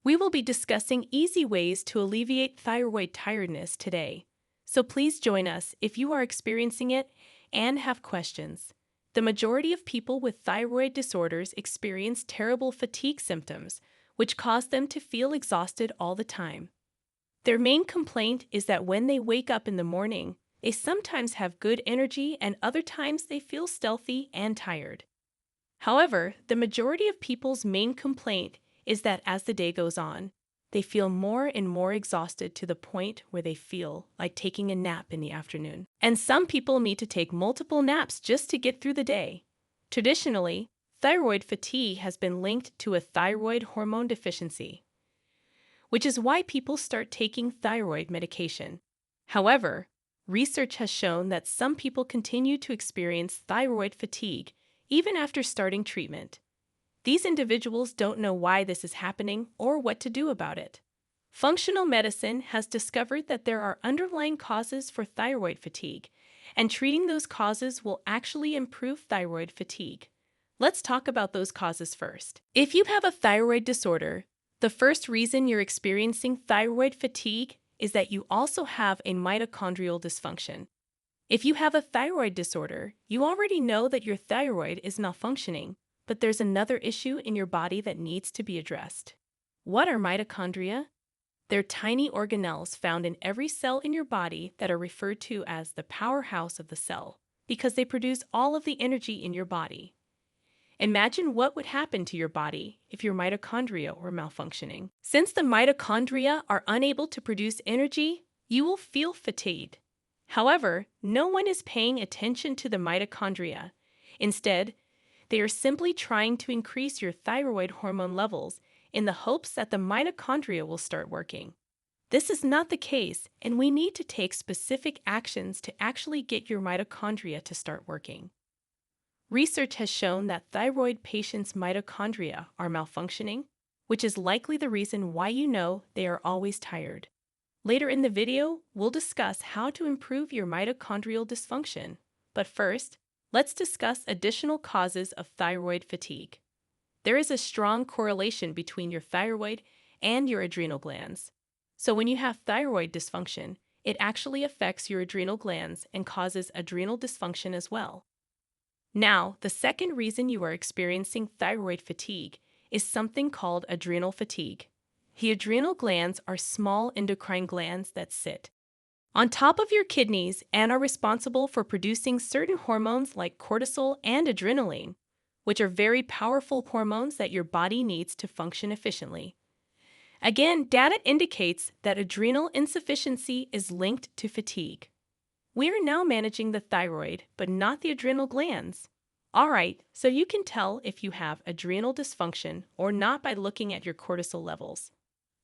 We will be discussing easy ways to alleviate thyroid tiredness today, so please join us if you are experiencing it and have questions. The majority of people with thyroid disorders experience terrible fatigue symptoms, which cause them to feel exhausted all the time. Their main complaint is that when they wake up in the morning, they sometimes have good energy and other times they feel stealthy and tired. However, the majority of people's main complaint is that as the day goes on, they feel more and more exhausted to the point where they feel like taking a nap in the afternoon. And some people need to take multiple naps just to get through the day. Traditionally, thyroid fatigue has been linked to a thyroid hormone deficiency, which is why people start taking thyroid medication. However, research has shown that some people continue to experience thyroid fatigue even after starting treatment. These individuals don't know why this is happening or what to do about it. Functional medicine has discovered that there are underlying causes for thyroid fatigue, and treating those causes will actually improve thyroid fatigue. Let's talk about those causes first. If you have a thyroid disorder, the first reason you're experiencing thyroid fatigue is that you also have a mitochondrial dysfunction. If you have a thyroid disorder, you already know that your thyroid is malfunctioning, but there's another issue in your body that needs to be addressed. What are mitochondria? They're tiny organelles found in every cell in your body that are referred to as the powerhouse of the cell because they produce all of the energy in your body. Imagine what would happen to your body if your mitochondria were malfunctioning. Since the mitochondria are unable to produce energy, you will feel fatigued. However, no one is paying attention to the mitochondria. Instead, they are simply trying to increase your thyroid hormone levels in the hopes that the mitochondria will start working. This is not the case, and we need to take specific actions to actually get your mitochondria to start working. Research has shown that thyroid patients' mitochondria are malfunctioning, which is likely the reason why you know they are always tired. Later in the video, we'll discuss how to improve your mitochondrial dysfunction. But first, let's discuss additional causes of thyroid fatigue. There is a strong correlation between your thyroid and your adrenal glands. So when you have thyroid dysfunction, it actually affects your adrenal glands and causes adrenal dysfunction as well. Now, the second reason you are experiencing thyroid fatigue is something called adrenal fatigue. The adrenal glands are small endocrine glands that sit on top of your kidneys and are responsible for producing certain hormones like cortisol and adrenaline, which are very powerful hormones that your body needs to function efficiently. Again, data indicates that adrenal insufficiency is linked to fatigue. We are now managing the thyroid, but not the adrenal glands. Alright, so you can tell if you have adrenal dysfunction or not by looking at your cortisol levels.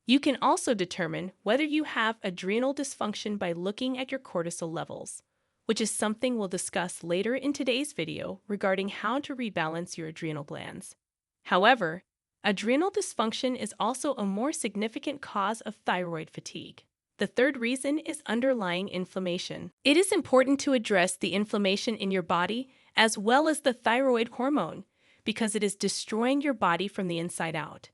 You can also determine whether you have adrenal dysfunction by looking at your cortisol levels, which is something we'll discuss later in today's video regarding how to rebalance your adrenal glands. However, adrenal dysfunction is also a more significant cause of thyroid fatigue. The third reason is underlying inflammation. It is important to address the inflammation in your body as well as the thyroid hormone because it is destroying your body from the inside out.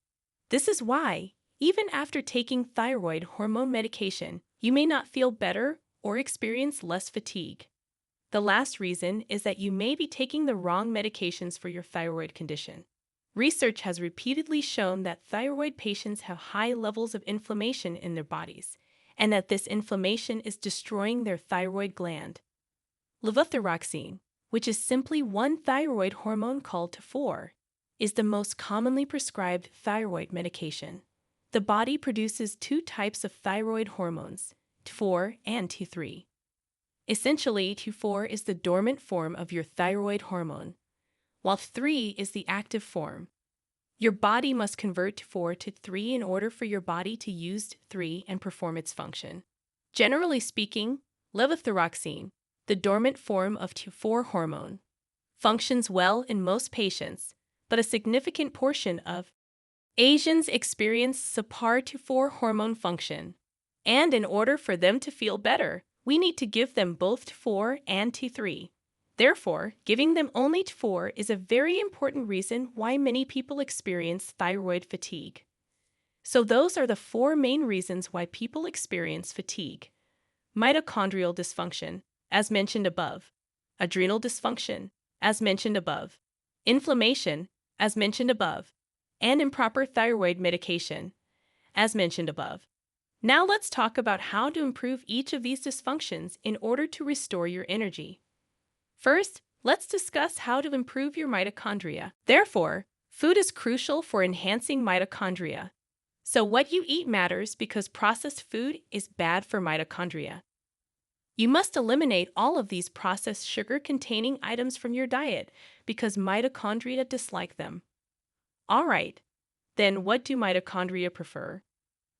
This is why, even after taking thyroid hormone medication, you may not feel better or experience less fatigue. The last reason is that you may be taking the wrong medications for your thyroid condition. Research has repeatedly shown that thyroid patients have high levels of inflammation in their bodies, and that this inflammation is destroying their thyroid gland. Levothyroxine, which is simply one thyroid hormone called T4, is the most commonly prescribed thyroid medication. The body produces two types of thyroid hormones, T4 and T3. Essentially, T4 is the dormant form of your thyroid hormone, while T3 is the active form. Your body must convert T4 to T3 in order for your body to use T3 and perform its function. Generally speaking, levothyroxine, the dormant form of T4 hormone, functions well in most patients, but a significant portion of Asians experience subpar T4 hormone function, and in order for them to feel better, we need to give them both T4 and T3. Therefore, giving them only T4 is a very important reason why many people experience thyroid fatigue. So those are the four main reasons why people experience fatigue. Mitochondrial dysfunction, as mentioned above. Adrenal dysfunction, as mentioned above. Inflammation, as mentioned above. And improper thyroid medication, as mentioned above. Now let's talk about how to improve each of these dysfunctions in order to restore your energy. First, let's discuss how to improve your mitochondria. Therefore, food is crucial for enhancing mitochondria. So what you eat matters because processed food is bad for mitochondria. You must eliminate all of these processed sugar-containing items from your diet because mitochondria dislike them. Alright, then what do mitochondria prefer?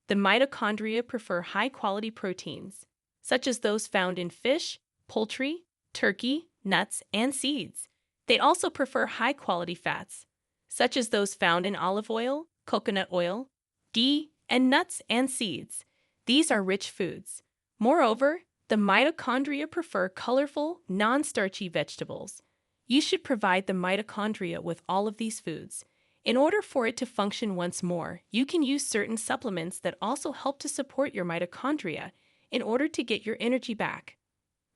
The mitochondria prefer high-quality proteins, such as those found in fish, poultry, turkey, nuts, and seeds. They also prefer high-quality fats, such as those found in olive oil, coconut oil, ghee, and nuts and seeds. These are rich foods. Moreover, the mitochondria prefer colorful, non-starchy vegetables. You should provide the mitochondria with all of these foods. In order for it to function once more, you can use certain supplements that also help to support your mitochondria in order to get your energy back.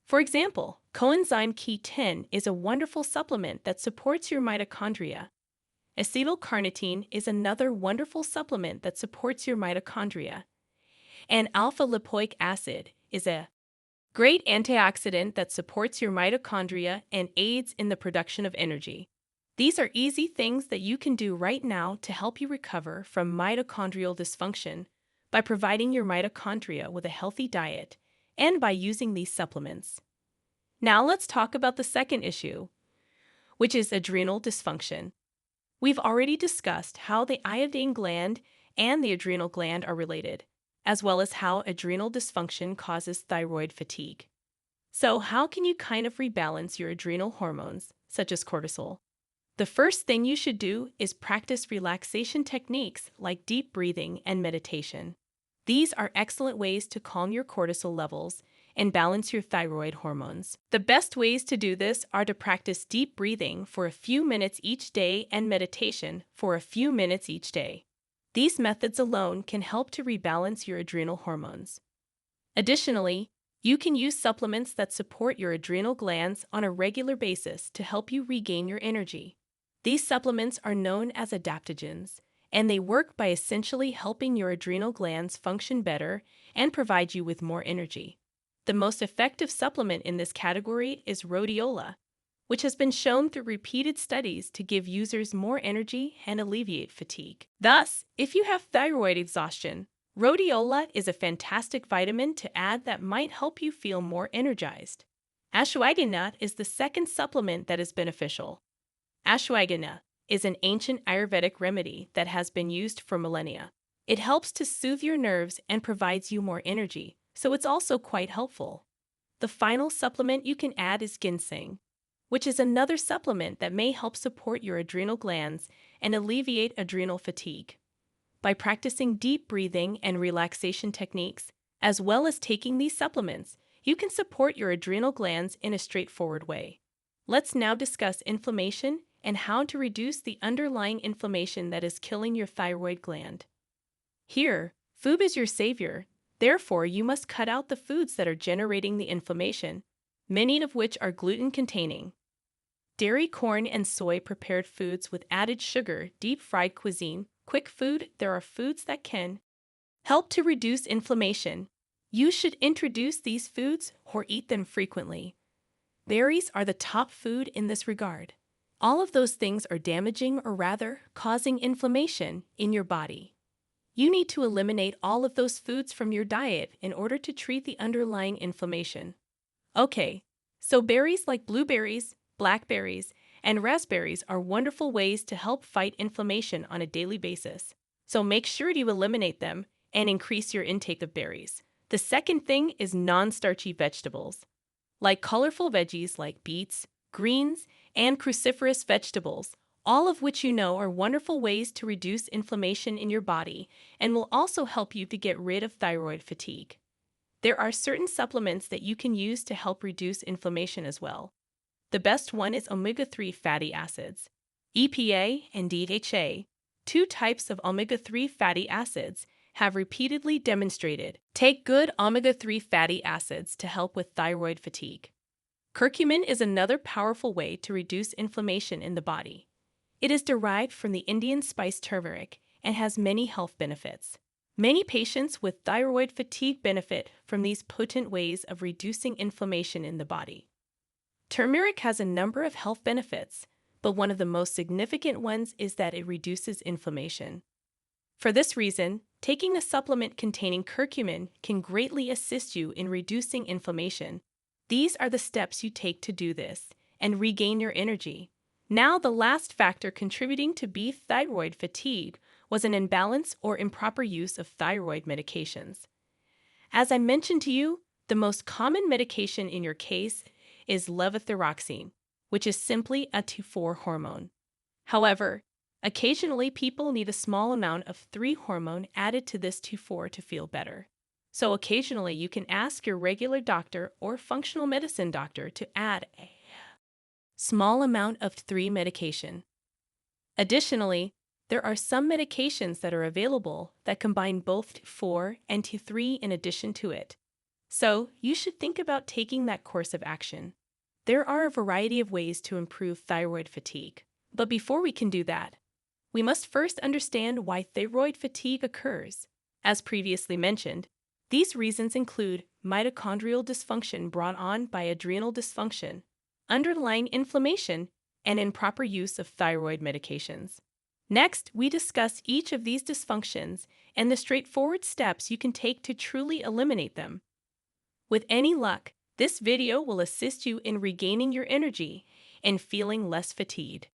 For example, coenzyme Q10 is a wonderful supplement that supports your mitochondria. Acetyl-carnitine is another wonderful supplement that supports your mitochondria. And alpha-lipoic acid is a great antioxidant that supports your mitochondria and aids in the production of energy. These are easy things that you can do right now to help you recover from mitochondrial dysfunction by providing your mitochondria with a healthy diet and by using these supplements. Now let's talk about the second issue, which is adrenal dysfunction. We've already discussed how the iodine gland and the adrenal gland are related, as well as how adrenal dysfunction causes thyroid fatigue. So how can you kind of rebalance your adrenal hormones, such as cortisol? The first thing you should do is practice relaxation techniques like deep breathing and meditation. These are excellent ways to calm your cortisol levels and balance your thyroid hormones. The best ways to do this are to practice deep breathing for a few minutes each day and meditation for a few minutes each day. These methods alone can help to rebalance your adrenal hormones. Additionally, you can use supplements that support your adrenal glands on a regular basis to help you regain your energy. These supplements are known as adaptogens, and they work by essentially helping your adrenal glands function better and provide you with more energy. The most effective supplement in this category is rhodiola, which has been shown through repeated studies to give users more energy and alleviate fatigue. Thus, if you have thyroid exhaustion, rhodiola is a fantastic vitamin to add that might help you feel more energized. Ashwagandha nut is the second supplement that is beneficial. Ashwagandha is an ancient Ayurvedic remedy that has been used for millennia. It helps to soothe your nerves and provides you more energy, so it's also quite helpful. The final supplement you can add is ginseng, which is another supplement that may help support your adrenal glands and alleviate adrenal fatigue. By practicing deep breathing and relaxation techniques, as well as taking these supplements, you can support your adrenal glands in a straightforward way. Let's now discuss inflammation and how to reduce the underlying inflammation that is killing your thyroid gland. Here, food is your savior. Therefore, you must cut out the foods that are generating the inflammation, many of which are gluten-containing. Dairy, corn, and soy prepared foods with added sugar, deep-fried cuisine, quick food, there are foods that can help to reduce inflammation. You should introduce these foods or eat them frequently. Berries are the top food in this regard. All of those things are damaging or rather causing inflammation in your body. You need to eliminate all of those foods from your diet in order to treat the underlying inflammation. Okay, so berries like blueberries, blackberries, and raspberries are wonderful ways to help fight inflammation on a daily basis. So make sure to eliminate them and increase your intake of berries. The second thing is non-starchy vegetables, like colorful veggies like beets, greens, and cruciferous vegetables, all of which you know are wonderful ways to reduce inflammation in your body and will also help you to get rid of thyroid fatigue. There are certain supplements that you can use to help reduce inflammation as well. The best one is omega-3 fatty acids, EPA and DHA. Two types of omega-3 fatty acids have repeatedly demonstrated take good omega-3 fatty acids to help with thyroid fatigue. Curcumin is another powerful way to reduce inflammation in the body. It is derived from the Indian spice turmeric and has many health benefits. Many patients with thyroid fatigue benefit from these potent ways of reducing inflammation in the body. Turmeric has a number of health benefits, but one of the most significant ones is that it reduces inflammation. For this reason, taking a supplement containing curcumin can greatly assist you in reducing inflammation. These are the steps you take to do this and regain your energy. Now, the last factor contributing to thyroid fatigue was an imbalance or improper use of thyroid medications. As I mentioned to you, the most common medication in your case is levothyroxine, which is simply a T4 hormone. However, occasionally people need a small amount of 3 hormone added to this T4 to feel better. So occasionally you can ask your regular doctor or functional medicine doctor to add a small amount of 3 medication. Additionally, there are some medications that are available that combine both T4 and T3 in addition to it. So you should think about taking that course of action. There are a variety of ways to improve thyroid fatigue. But before we can do that, we must first understand why thyroid fatigue occurs. As previously mentioned, these reasons include mitochondrial dysfunction brought on by adrenal dysfunction, underlying inflammation, and improper use of thyroid medications. Next, we discuss each of these dysfunctions and the straightforward steps you can take to truly eliminate them. With any luck, this video will assist you in regaining your energy and feeling less fatigued.